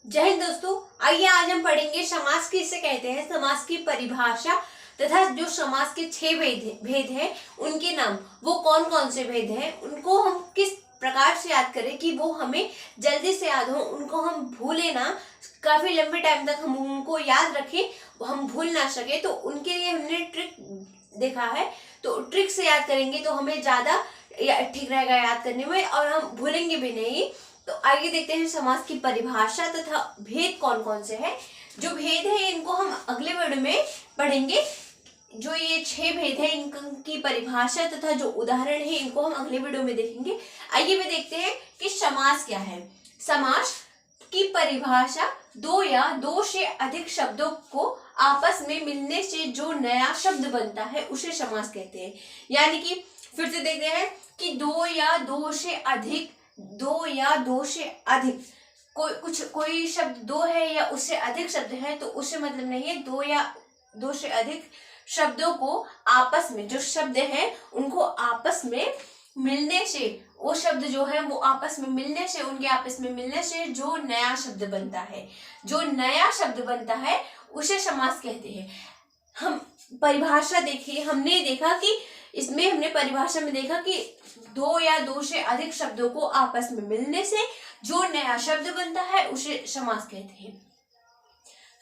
जय हिंद दोस्तों। आइए आज हम पढ़ेंगे समास किसे कहते हैं, समास की परिभाषा तथा जो समास के 6 भेद हैं उनके नाम, वो कौन कौन से भेद हैं, उनको हम किस प्रकार से याद करें कि वो हमें जल्दी से याद हो, उनको हम भूले ना, काफी लंबे टाइम तक हम उनको याद रखें, हम भूल ना सके। तो उनके लिए हमने ट्रिक देखा है। तो ट्रिक से याद करेंगे तो हमें ज्यादा ठीक रहेगा याद करने में और हम भूलेंगे भी नहीं। तो आइए देखते हैं समास की परिभाषा तथा भेद कौन कौन से हैं। जो भेद है इनको हम अगले वर्ड में पढ़ेंगे। जो ये 6 भेद है इनकी परिभाषा तथा जो उदाहरण है इनको हम अगले वीडियो में देखेंगे। आइए वे देखते हैं कि समास क्या है। समास की परिभाषा दो या दो से अधिक शब्दों को आपस में मिलने से जो नया शब्द बनता है उसे समास कहते हैं। यानी कि फिर से देखते हैं कि दो या दो से अधिक कोई शब्द दो है या उससे अधिक शब्द है तो उससे मतलब नहीं है। दो या दो से अधिक शब्दों को आपस में, जो शब्द हैं उनको आपस में मिलने से, वो शब्द जो है वो आपस में मिलने से, उनके आपस में मिलने से जो नया शब्द बनता है, जो नया शब्द बनता है उसे समास कहते हैं। हम परिभाषा देखिए, हमने देखा कि इसमें हमने परिभाषा में देखा कि दो या दो से अधिक शब्दों को आपस में मिलने से जो नया शब्द बनता है उसे समास कहते हैं।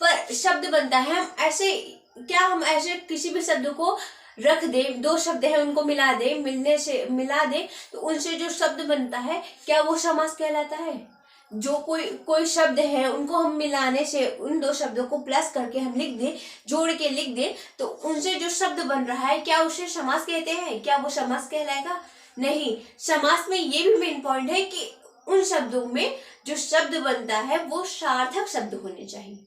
पर शब्द बनता है, हम ऐसे किसी भी शब्द को रख दे, दो शब्द है उनको मिला दे तो उनसे जो शब्द बनता है क्या वो समास कहलाता है? जो कोई शब्द है उनको हम मिलाने से, उन दो शब्दों को प्लस करके हम लिख दे, जोड़ के लिख दे तो उनसे जो शब्द बन रहा है क्या उसे समास कहते हैं? क्या वो समास कहलाएगा? नहीं। समास में ये भी मेन पॉइंट है कि उन शब्दों में जो शब्द बनता है वो सार्थक शब्द होने चाहिए।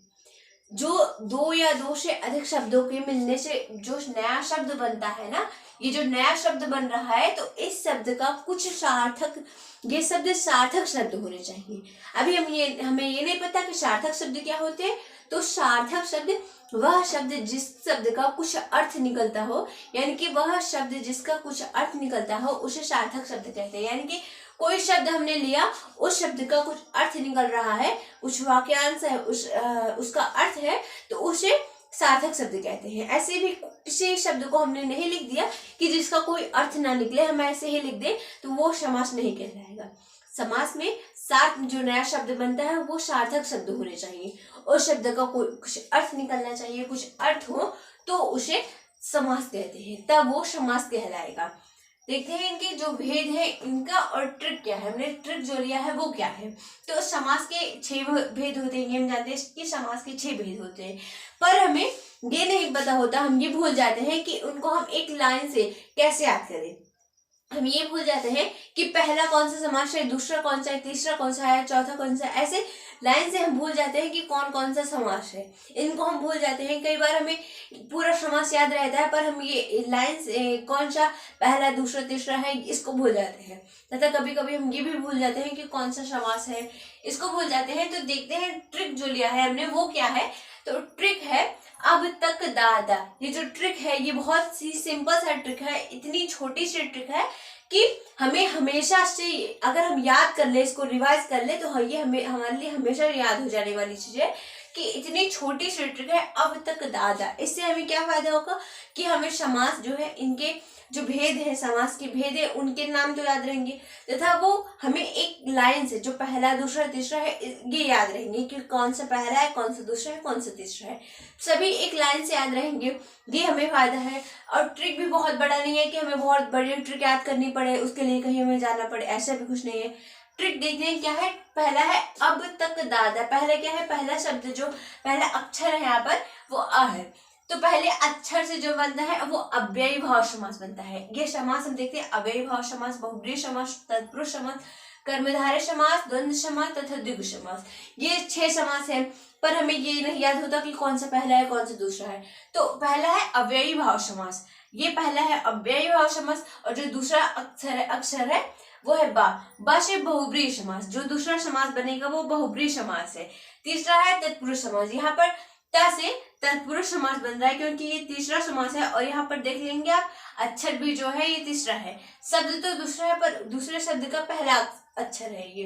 जो दो या दो से अधिक शब्दों के मिलने से जो नया शब्द बनता है ना, ये जो नया शब्द बन रहा है तो इस शब्द का कुछ सार्थक, ये शब्द सार्थक शब्द होने चाहिए। अभी हमें ये नहीं पता कि सार्थक शब्द क्या होते हैं। तो सार्थक शब्द वह शब्द जिस शब्द का कुछ अर्थ निकलता हो, यानी कि वह शब्द जिसका कुछ अर्थ निकलता हो उसे सार्थक शब्द कहते हैं। यानी कि कोई शब्द हमने लिया, उस शब्द का कुछ अर्थ निकल रहा है, कुछ वाक्यांश है, उसका अर्थ है तो उसे सार्थक शब्द कहते हैं। ऐसे भी किसी शब्द को हमने नहीं लिख दिया कि जिसका कोई अर्थ ना निकले, हम ऐसे ही लिख दे तो वो समास नहीं कहलाएगा। समास में जो नया शब्द बनता है वो सार्थक शब्द होने चाहिए, उस शब्द का कोई कुछ अर्थ निकलना चाहिए, कुछ अर्थ हो तो उसे समास कहते हैं, तब वो समास कहलाएगा। देखते हैं इनके जो भेद है इनका और ट्रिक क्या है। हमने ट्रिक जो लिया है वो क्या है। तो समास के 6 भेद होते हैं, हम जानते हैं कि समास के 6 भेद होते हैं, पर हमें ये नहीं पता होता, हम ये भूल जाते हैं कि उनको हम एक लाइन से कैसे याद करें। हम ये भूल जाते हैं कि पहला कौन सा समास है, दूसरा कौन सा है, तीसरा कौन सा है, चौथा कौन सा है। ऐसे लाइन से हम भूल जाते हैं कि कौन कौन सा समास है, इनको हम भूल जाते हैं। कई बार हमें पूरा समास याद रहता है पर हम ये लाइन से कौन सा पहला दूसरा तीसरा है इसको भूल जाते हैं, तथा कभी कभी हम ये भी भूल जाते हैं कि कौन सा समास है, इसको भूल जाते हैं। तो देखते हैं ट्रिक जो लिया है हमने वो क्या है। तो ट्रिक है अब तक दादा। ये जो ट्रिक है ये बहुत सी सिंपल सा ट्रिक है, इतनी छोटी सी ट्रिक है कि हमें हमेशा से, अगर हम याद कर ले, इसको रिवाइज कर ले तो ये हमारे लिए हमेशा याद हो जाने वाली चीज है कि इतनी छोटी सी ट्रिक है अब तक दादा। इससे हमें क्या फायदा होगा कि हमें समास जो है, इनके जो भेद है, समास के भेद है, उनके नाम तो याद रहेंगे तथा वो हमें एक लाइन से जो पहला दूसरा तीसरा है ये याद रहेंगे कि कौन सा पहला है, कौन सा दूसरा है, कौन सा तीसरा है, सभी एक लाइन से याद रहेंगे। ये हमें फायदा है। और ट्रिक भी बहुत बड़ा नहीं है कि हमें बहुत बड़ी ट्रिक याद करनी पड़े, उसके लिए कहीं हमें जाना पड़े, ऐसा भी कुछ नहीं है। ट्रिक देखते हैं क्या है। पहला है अब तक दादा। पहला क्या है, पहला शब्द जो पहला अक्षर है यहाँ पर वो अ है, तो पहले अक्षर से जो बनता है वो अव्ययी भाव समास बनता है। ये समास हम देखते हैं, अव्ययी भाव समास, बहुब्रीहि समास, तत्पुरुष समास, कर्मधारय समास, द्वंद्व समास तथा द्विगु समास। ये 6 समास है, पर हमें ये नहीं याद होता कि कौन सा पहला है कौन सा दूसरा है। तो पहला है अव्ययी भाव समास, ये पहला है अव्ययी भाव समास, और जो दूसरा अक्षर है वो है बा से बहुब्रीहि समास, जो दूसरा समास बनेगा वो बहुब्रीहि समास है। तीसरा है तत्पुरुष समास, यहाँ पर त से तत्पुरुष समास बन रहा है क्योंकि ये तीसरा समास है। और यहाँ पर देख लेंगे आप, अक्षर भी जो है ये तीसरा है, शब्द तो दूसरा है पर दूसरे शब्द का पहला अक्षर है ये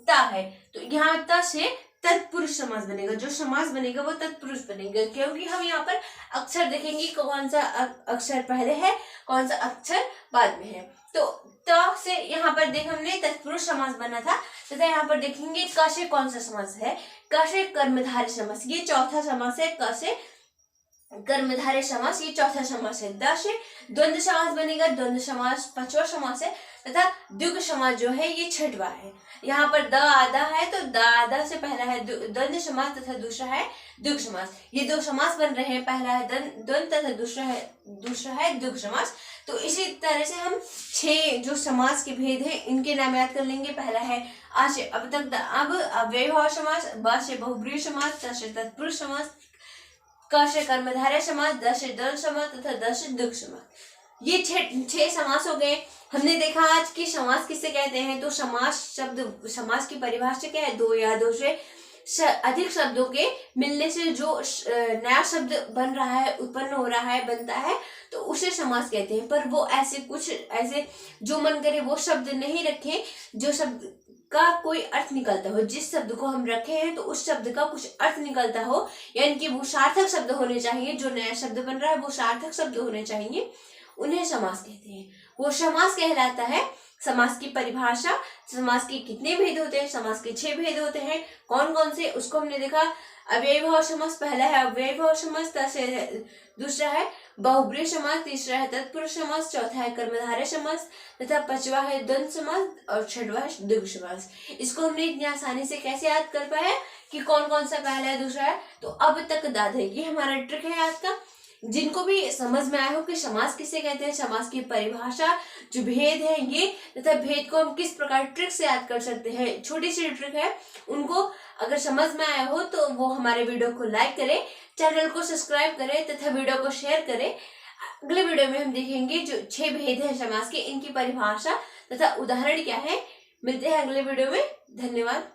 ता है, तो यहाँ त से तत्पुरुष समास बनेगा। जो समास बनेगा वो तत्पुरुष बनेगा, क्योंकि हम यहाँ पर अक्षर देखेंगे कौन सा अक्षर पहले है, कौन सा अक्षर बाद में है। तो त से यहाँ पर देख हमने तत्पुरुष समास बना था, तथा यहाँ पर देखेंगे क से कौन सा समास है, क से कर्मधारय समास, ये चौथा समास है। क से कर्मधारय समास, ये चौथा समास है। द से द्वंद्व समास बनेगा, द्वंद्व समास पांचवा समास है, तथा द्विगु समास जो है ये छठवा है। यहाँ पर द आधा है, तो द आधा से पहला है द्वंद्व समास तथा दूसरा है द्विगु समास। ये दो समास बन रहे हैं, पहला है द्वंद्व तथा दूसरा है द्विगु समास। तो इसी तरह से हम 6 जो समास के भेद हैं इनके नाम याद कर लेंगे। पहला है आ से अब तक, अब अव्ययभाव समास, ब से बहुब्रीहि समास, त से तत्पुरुष समास, क से कर्मधारय समास, द से द्वंद्व समास तथा द से द्विगु समास। ये 6 समास हो गए। हमने देखा आज कि समास किसे कहते हैं। तो समास की परिभाषा क्या है, 2 या 2 से अधिक शब्दों के मिलने से जो नया शब्द बन रहा है, उत्पन्न हो रहा है, बनता है, तो उसे समास कहते हैं। पर वो ऐसे जो मन करे वो शब्द नहीं रखें जो शब्द का कोई अर्थ निकलता हो। जिस शब्द को हम रखे हैं तो उस शब्द का कुछ अर्थ निकलता हो, यानी कि वो सार्थक शब्द होने चाहिए। जो नया शब्द बन रहा है वो सार्थक शब्द होने चाहिए, उन्हें समास कहते हैं। वो समास कहलाता है। समास की परिभाषा, समास के कितने भेद होते हैं, समास के 6 भेद होते हैं। कौन कौन से, उसको हमने देखा। अव्ययभाव समास, पहला है अव्ययभाव समास, दूसरा है बहुब्रीहि समास, तीसरा है तत्पुरुष समास, चौथा है कर्मधारय समास, तथा पांचवा है द्वंद्व समास और छठवा है द्विगु समास। इसको हमने इतनी आसानी से कैसे याद कर पाए कि कौन कौन सा पहला है दूसरा है। तो अब तक दाद है, ये हमारा ट्रिक है आज का। जिनको भी समझ में आया हो कि समास किसे कहते हैं, समास की परिभाषा, जो भेद है ये, तथा भेद को हम किस प्रकार ट्रिक से याद कर सकते हैं, छोटी सी ट्रिक है, उनको अगर समझ में आया हो तो वो हमारे वीडियो को लाइक करें, चैनल को सब्सक्राइब करें तथा वीडियो को शेयर करें। अगले वीडियो में हम देखेंगे जो 6 भेद हैं समास के, इनकी परिभाषा तथा उदाहरण क्या है। मिलते हैं अगले वीडियो में। धन्यवाद।